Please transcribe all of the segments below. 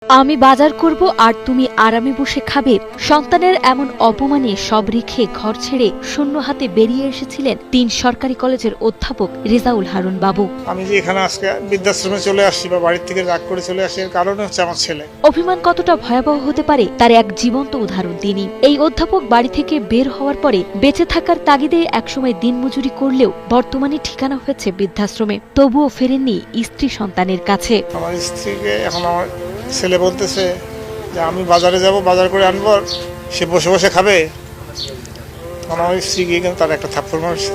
আমি বাজার করব আর তুমি আরামে বসে খাবে। সন্তানের এমন অপমানে সব রেখে ঘর ছেড়ে শূন্য হাতে বেরিয়ে এসেছিলেন ৩ সরকারি কলেজের অধ্যাপক রেজাউল হারুন বাবু। আমি যে এখানে আজকে বৃদ্ধাশ্রমে চলে আসছি বা বাড়ির থেকে রাগ করে চলে আসছি, এর কারণে হচ্ছে আমার ছেলে। অভিমান কতটা ভয়াবহ হতে পারে তার এক জীবন্ত উদাহরণ তিনি। এই অধ্যাপক বাড়ি থেকে বের হওয়ার পরে বেঁচে থাকার তাগিদে একসময় দিনমজুরি করলেও বর্তমানে ঠিকানা হয়েছে বৃদ্ধাশ্রমে। তবুও ফেরেননি স্ত্রী সন্তানের কাছে। আমার স্ত্রীকে এখন আমার ছেলে বলতেছে যে আমি বাজারে যাব, বাজার করে আনবো, সে বসে বসে খাবে। আমার স্ত্রী গিয়ে কিন্তু তার একটা থাপ্পড় মারছে।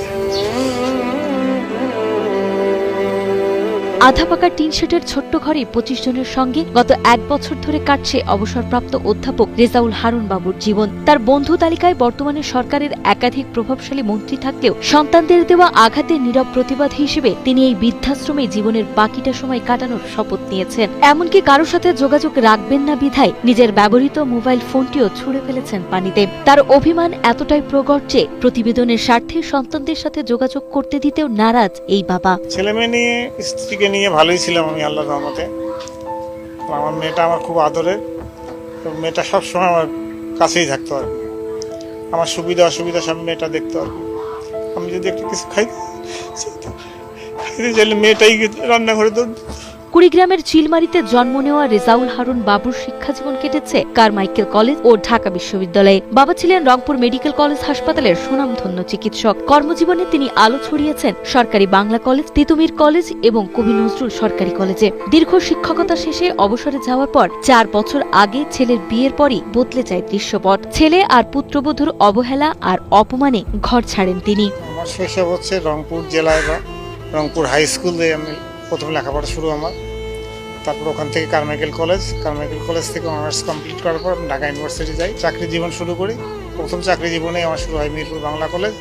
আধা পাকা টিন শেডের ছোট্ট ঘরে ২৫ জনের সঙ্গে গত ১ বছর ধরে কাটছে অবসরপ্রাপ্ত অধ্যাপক রেজাউল হারুন বাবুর জীবন। তার বন্ধু তালিকায় বর্তমানে সরকারের একাধিক প্রভাবশালী মন্ত্রী থাকলেও সন্তানদের দেওয়া আঘাতের নীরব প্রতিবাদ হিসেবে তিনি এই বৃদ্ধাশ্রমে জীবনের বাকিটা সময় কাটানোর শপথ নিয়েছেন। এমনকি কারোর সাথে যোগাযোগ রাখবেন না বিধায় নিজের ব্যবহৃত মোবাইল ফোনটিও ছুঁড়ে ফেলেছেন পানিতে। তার অভিমান এতটাই প্রকট যে প্রতিবেদনের স্বার্থে সন্তানদের সাথে যোগাযোগ করতে দিতেও নারাজ এই বাবা। ছেলে মেয়ে নিয়ে, স্ত্রীকে নিয়ে ভালোই ছিলাম আমি আল্লাহর রহমতে। আমার মেয়েটা আমার খুব আদরের, মেয়েটা সবসময় আমার কাছেই থাকতো আর কি। আমার সুবিধা অসুবিধা সব মেয়েটা দেখতো আর কি। আমি যদি একটা কিছু খাইতে চাইলে মেয়েটাই রান্নাঘরে দৌড়। কুড়িগ্রামের চিলমারিতে জন্ম নেওয়া রেজাউল হারুন বাবুর শিক্ষাজীবন কেটেছে কারমাইকেল কলেজ ও ঢাকা বিশ্ববিদ্যালয়ে। বাবা ছিলেন রংপুর মেডিকেল কলেজ হাসপাতালের সুনামধন্য চিকিৎসক। কর্মজীবনে তিনি আলো ছড়িয়েছেন সরকারি বাংলা কলেজ, তিতুমির কলেজ এবং কবি নজরুল সরকারি কলেজে। দীর্ঘ শিক্ষকতা শেষে অবসরে যাওয়ার পর ৪ বছর আগে ছেলের বিয়ের পরই বদলে যায় দৃশ্যপট। ছেলে আর পুত্রবধূর অবহেলা আর অপমানে ঘর ছাড়েন তিনি। আমার শৈশব হচ্ছে রংপুর জেলায় বা রংপুর হাই স্কুলে আমি প্রথম লেখাপড়া শুরু আমার। তারপর ওখান থেকে কারমাইকেল কলেজ থেকে অনার্স কমপ্লিট করার পর আমি ঢাকা ইউনিভার্সিটি যাই, চাকরি জীবন শুরু করি। প্রথম চাকরি জীবনে আমার শুরু হয় মিরপুর বাংলা কলেজ,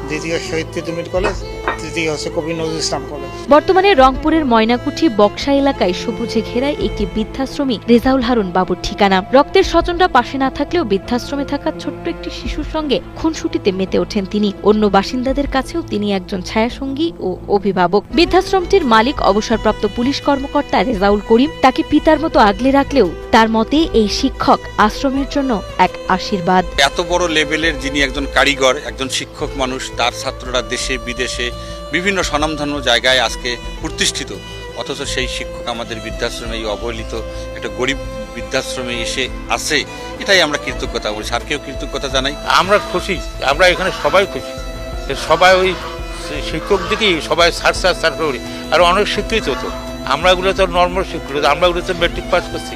দ্বিতীয় শহীদ তিতুমির কলেজ, তৃতীয় হচ্ছে কবি নজরুল ইসলাম কলেজ। বর্তমানে রংপুরের ময়নাকুঠি বক্সা এলাকায় সবুজে ঘেরায় একটি বৃদ্ধাশ্রমী রেজাউল হারুন বাবুর ঠিকানা। রক্তের স্বজনরা পাশে না থাকলেও বৃদ্ধাশ্রমে থাকা ছোট্ট একটি শিশুর সঙ্গে খুনসুটিতে মেতে ওঠেন তিনি। অন্য বাসিন্দাদের কাছেও তিনি একজন ছায়াসঙ্গী ও অভিভাবক। বৃদ্ধাশ্রমটির মালিক অবসরপ্রাপ্ত পুলিশ কর্মকর্তা রেজাউল করিম তাকে পিতার মতো আগলে রাখলেও তার মতে এই শিক্ষক আশ্রমের জন্য এক আশীর্বাদ। এত বড় লেভেলের যিনি একজন কারিগর, একজন শিক্ষক মানুষ, তার ছাত্ররা দেশে বিদেশে বিভিন্ন স্বনামধন্য জায়গায় আজকে প্রতিষ্ঠিত, অথচ সেই শিক্ষক আমাদের বৃদ্ধাশ্রমে, এই অবহেলিত একটা গরিব বৃদ্ধাশ্রমে এসে আছে। এটাই আমরা কৃতজ্ঞতা বলি, স্যারকেও কৃতজ্ঞতা জানাই। আমরা খুশি, আমরা এখানে সবাই খুশি। সবাই ওই শিক্ষক দিকেই সবাই সার করি। আর অনেক শিক্ষিত তো, আমরা এগুলো তো নর্মাল শিক্ষিত, আমরা এগুলো তো মেট্রিক পাস করছি।